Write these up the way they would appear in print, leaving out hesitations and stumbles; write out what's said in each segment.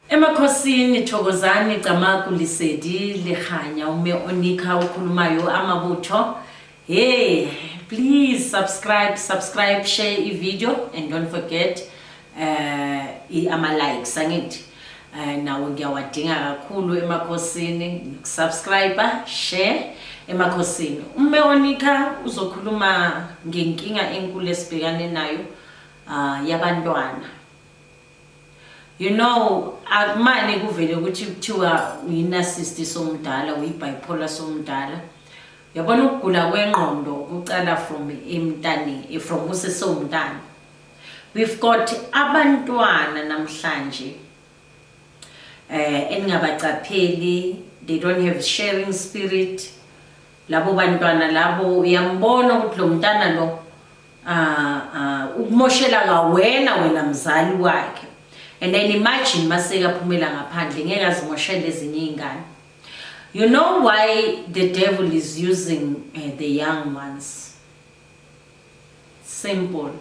Emakhosini Thokozani Gcamaku Lesedi Lekhanya ume onika ukhulumayo amabutho. Hey, please subscribe, share the video, and don't forget ama likes angithi. Nawo ngiyawadinga kakhulu emakhosini, subscribe, share emakhosini. Ume onika uzokhuluma ngenkinga enkulu esibhekane nayo yabantwana. You know, akumane kuvele ukuthi kuthiwa uyinarcissist somdala, uyibipolar somdala. Yabona ukugula kwengqondo kucala from emntani, from usesomntana. We've got abantwana namhlanje engabacapheli, they don't have sharing spirit. Labo bantwana labo uyambona ukuthi lo mntana lo ukumoshela wena mzali wakhe. And then imagine maseka phumela ngaphandle ngeke azimoshele ezinye izingane. You know why the devil is using the young ones? Simple.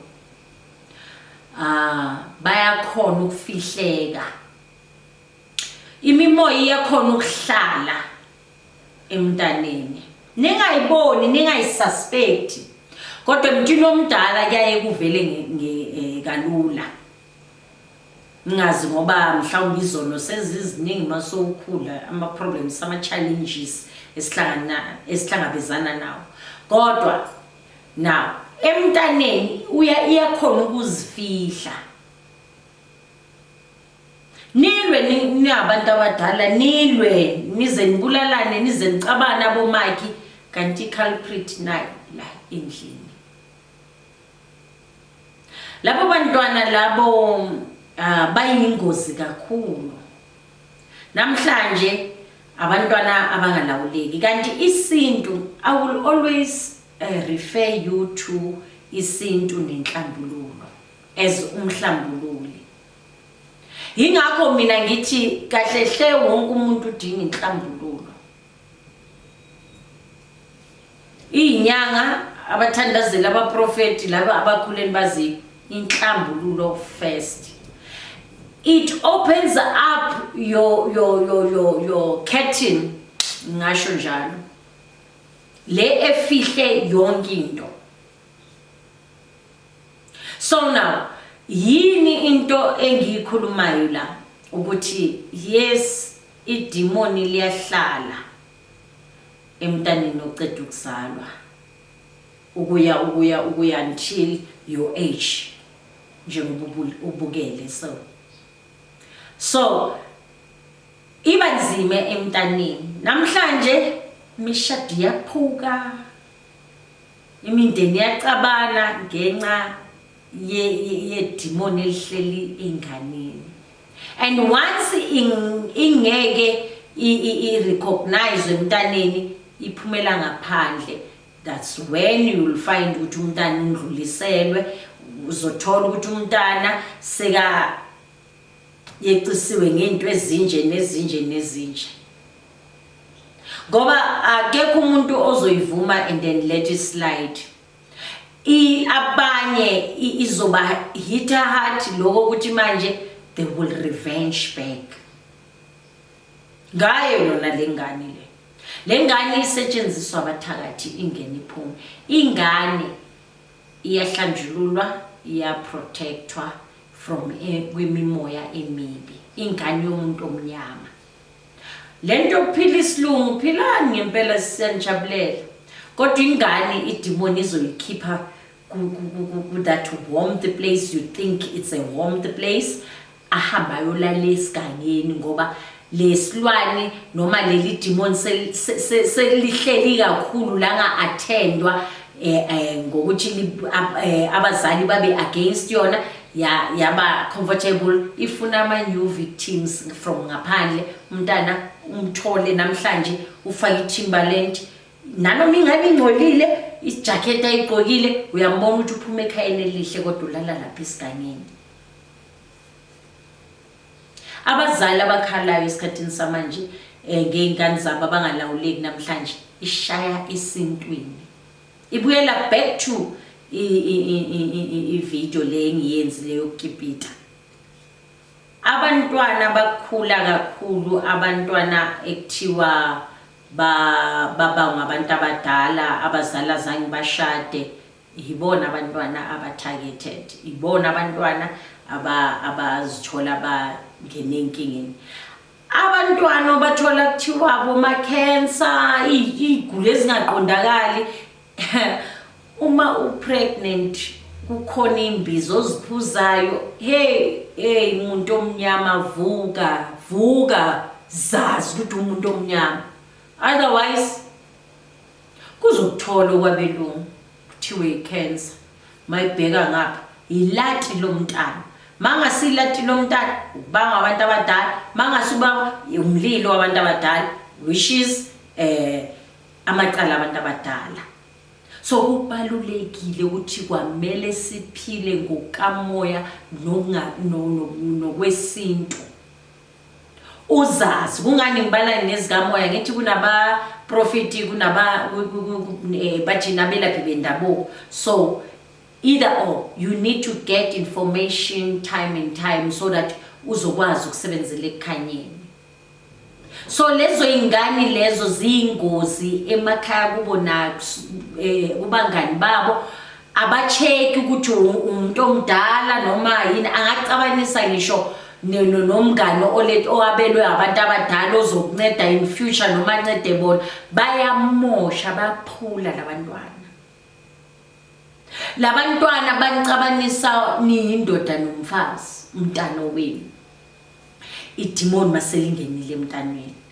Bayakhona ukufihleka. Imimoya iyakhona ukuhlala emntaneni. Ningayiboni, ningayisuspect. Kodwa umntwana omdala kuyaye kuvele kalula. Ngazi ngoba mhlawumbe izono seziziningi masowukhula ama problems ama challenges esihlangabezana nawo. Kodwa now emntaneni iyakhona ukuzifihla. Nilwe ningabantu abadala, nilwe nize nibulalane, nize nicabana abomaki kanti culprit nayo la endlini. Labo bantwana labo bayingozi kakhulu. Namhlanje abantwana abangalawuleki kanti isintu, I will always refer you to isintu nenhlambululo as umhlambululi. Yingakho mina ngithi kahlehle wonke umuntu udinga inhlambululo. Inyanga abathandazeli abaprofeti laba abakhuleni bazi inhlambululo first. It opens up your curtain, ngasho njalo. Le efihle yonke into. So now, yini into engiyikhulumayo la ukuthi yes, idemoni liyahlala emntaneni oceda ukuzalwa. Ukuya until your age. Njengoba ubukele so iba nzima emntaneni. Namhlanje imishado yaphuka, imindeni yacabana ngenxa ye demon elihleli enganeni. And once ingeke recognize emntaneni iphumela ngaphandle, that's when you will find ukuthi umntana undluliselwe. Uzothola ukuthi umntana seka yecisiwe ngento ezinje nezinje. Ngoba akekho umuntu ozoyivuma and then let it slide. Abanye izoba hit heart lokho ukuthi manje they will revenge back. Ngayo lona lengane le. Lengane isetshenziswa abathakathi ingene iphume. Ingane iyahlanjululwa, iyaprotectwa from kwimimoya emibi. Ingane yomuntu omnyama. Lento kuphila isilungu, philani ngempela siyanjabulela. Kodwa ingane idemon izoyikhipha ku that warm the place you think it's a warm the place. Ahamba yolala esigangeni ngoba lesilwane noma leli demon selihleli kakhulu la nga attendwa ngokuthi abazali babe against yona yaba comfortable. Ifuna ama new victims from ngaphandle. Umntana umthole namhlanje ufaka iTimberland nanoma ingabe ingcolile ijacket ayigqokile uyambona ukuthi uphuma ekhayeni elihle kodwa ulala lapha esigangeni. Abazali abakhalayo esikhathini samanje ngeingane zabo abangalawuleki namhlanje ishaya isintwini. Ibuyela back to i video le engiyenzile yokukipita. abantwana bakhula kakhulu abantwana ekuthiwa baba ngabantu abadala abazala zange bashade yibona abantwana aba-targeted yibona abantwana abazithola bangene enkingeni abantwana bathola kuthiwa boma-cancer iy'gulo ezingaqondakali uma upregnant kukhona imbizo oziphuzayo hey umuntu omnyama vuka zazi ukuthi umuntu omnyama otherwise kuzokuthola okwabelungu kuthiwe i-cancer mayibheka ngapha ilati lomntana mangasilati lomntana ubanga abantu abadala mangasuba umlilo wabantu abadala which is amaqala abantu abadala so kubalulekile ukuthi kwamele siphile ngokamoya nokwesintu uzazi kungani ngibala nezikamoya ngithi kunaba prophet kunaba bathina belaphi bendabuko so either or you need to get information time and time so that uzokwazi ukusebenzela ekukhanyeni so lezo ingane lezo ziyingozi emakhaya kubona kubangani babo abacheki ukuthi umuntu omdala noma yini angacabanisa ngisho nomngane owabelwe abantu abadala ozokunceda in future noma ancede bona bayamosha baphula labantwana bancabanisa niyindoda nomfazi umntana wenu idemon maselingenile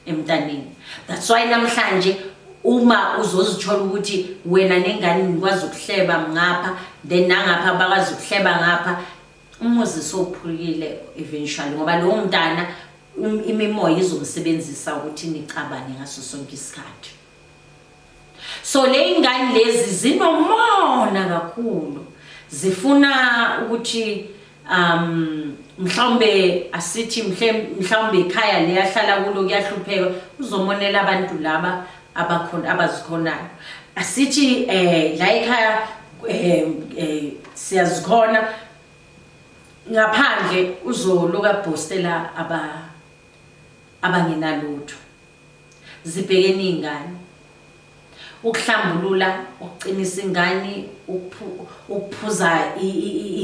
emntaneni that's why namhlanje uma uzozithola ukuthi wena nengane nikwazi ukuhleba ngapha then nangapha bakwazi ukuhleba ngapha umuzi sophulile eventually ngoba lo mntana imimoya izomsebenzisa ukuthi nicabane ngaso sonke isikhathi so le ingane lezi zinomona kakhulu zifuna ukuthi mhlawumbe asithi mhlawumbe ekhaya leyahlala kulo kuyahlupheka uzomonela abantu laba abakhona abazikhonayo asithi la ekhaya siyazikhona ngaphandle uzoloka bostela abangenalutho zibhekene ingane ukuhlambulula ukuqinisa ingane ukuphuza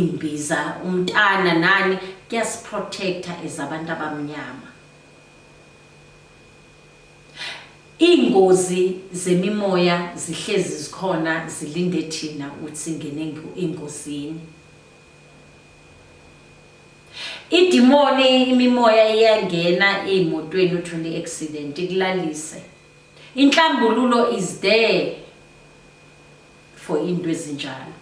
imbiza umntana nani kuyasiprotecta ezabantu abamnyama ingozi zemimoya zihlezi zikhona zilinde thina ukuthi singene engozini idemoni imimoya iyangena emotweni uthole accident ikulalise inhlambululo is there for into ezinjalo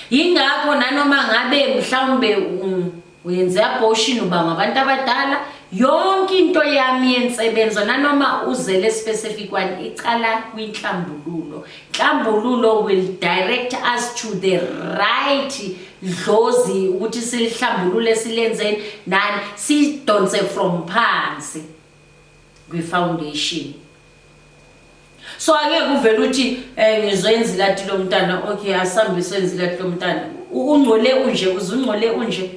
ingakho nanoma ngabe mhlawumbe uyenze abortion uba ngabantu abadala yonke into yami yensebenzo nanoma uzele specific one icala kwinhlambululo inhlambululo will direct us to the right dlozi ukuthi silihlambulule silenzeni nani sidonse from phansi kwi-foundation so ake kuvela ukuthi ngizoyenza ilati lomntana okay asambe senze ilati lomntana ungcole unje uzungcole unje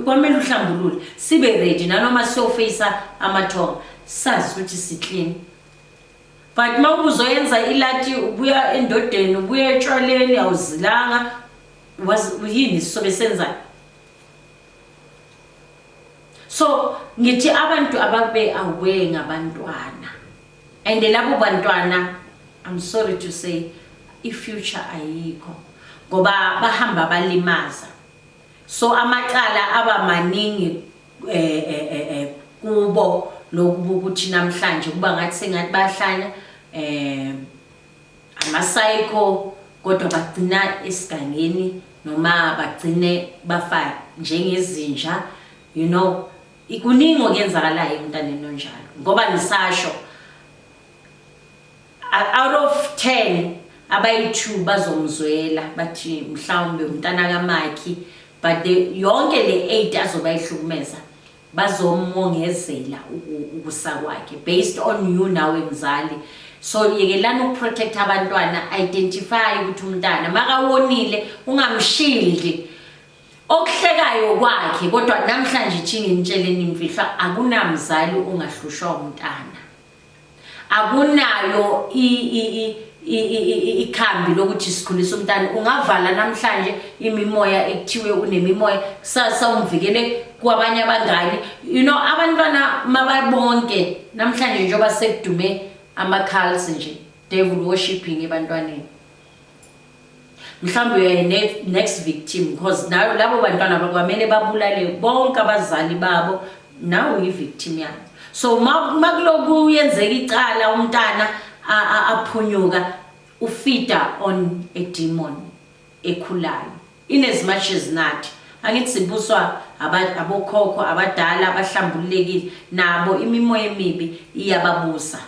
kwamele uhlambulule sibe ready nanoma siyofacea amathonga sazi ukuthi si clean but mawuzoyenza ilati ubuya endodeni ubuya etshwaleni awuzilanga yini sobe senza so ngithi abantu ababe aware ngabantwana and labo bantwana I'm sorry to say i-future ayikho ngoba bahamba balimaza so amaqala abamaningi kubo lokubukuthi namhlanje kuba ngathi sengathi bahlanya ama-psycho kodwa bagcina esigangeni noma bagcine bafa njengezinja you know ikuningi okwenzakalayo emntaneni onjalo ngoba ngisasho out of 10 abayi2 bazomzwela bathi mhlawumbe umntana kaMakhi but yonke le 8 azoba ihlukumeza bazomongezela ukusa kwakhe based on you nawe mzali so yekelana ukuprotect abantwana identify ukuthi umntana makawonile ungamshildi okuhlekayo kwakhe kodwa namhlanje ithi ngitsheleni imfihlo akunamzali ungahlushwa umntana akunayo ikhambi lokuthi sikhulisa umntana ungavala namhlanje imimoya ekuthiwe unemimoya kusasa umvikele kwabanye abangani abantwana mababonke namhlanje njengoba sekudume ama-cults nje devil worshiping ebantwaneni mhlawumbe uyaye next victim because nayo labo bantwana bakwamele babulale bonke abazali babo nawe uyi-victim yabo so makuloku yenzeka icala umntana aphunyuka ufida on a demon ekhulayo in as much as nathi angithi sibuswa abokhokho abadala abahlambululekile nabo imimoya emibi iyababusa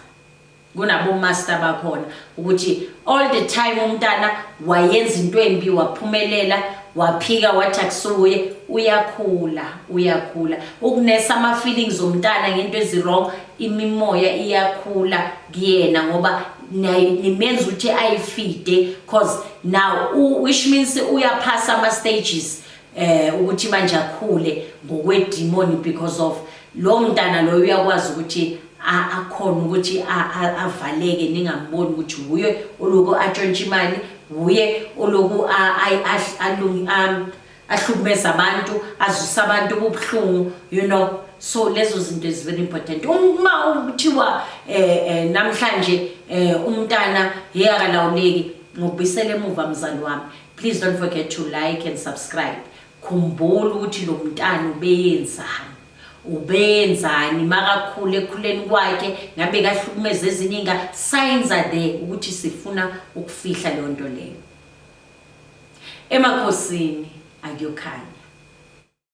kunabo master bakhona ukuthi all the time umntana wayenza into embi waphumelela waphika wathi akusuye uyakhula ukunesa ama feelings omntana ngento ezirong imimoya iyakhula kuyena ngoba nimenza ukuthi ayifide cause now which means uyaphasa ama stages ukuthi manje akhule ngokwedemon because of lo mntana lo uyakwazi ukuthi akhona ukuthi avaleke ningamboni ukuthi uye oloku atshontsha imali uye oloku ahlukumeza abantu azusa abantu ubhlungu so lezo zinto is very important uma ukuthiwa namhlanje umntana yakalawuleki ngokubisela emuva mzali wami please don't forget to like and subscribe khumbula ukuthi lo mntana ubenzani makakhule ekhuleni kwakhe ngabe kahlukumeza eziningi signs are there ukuthi sifuna ukufihla le nto leyo emakhosini akuyokhanya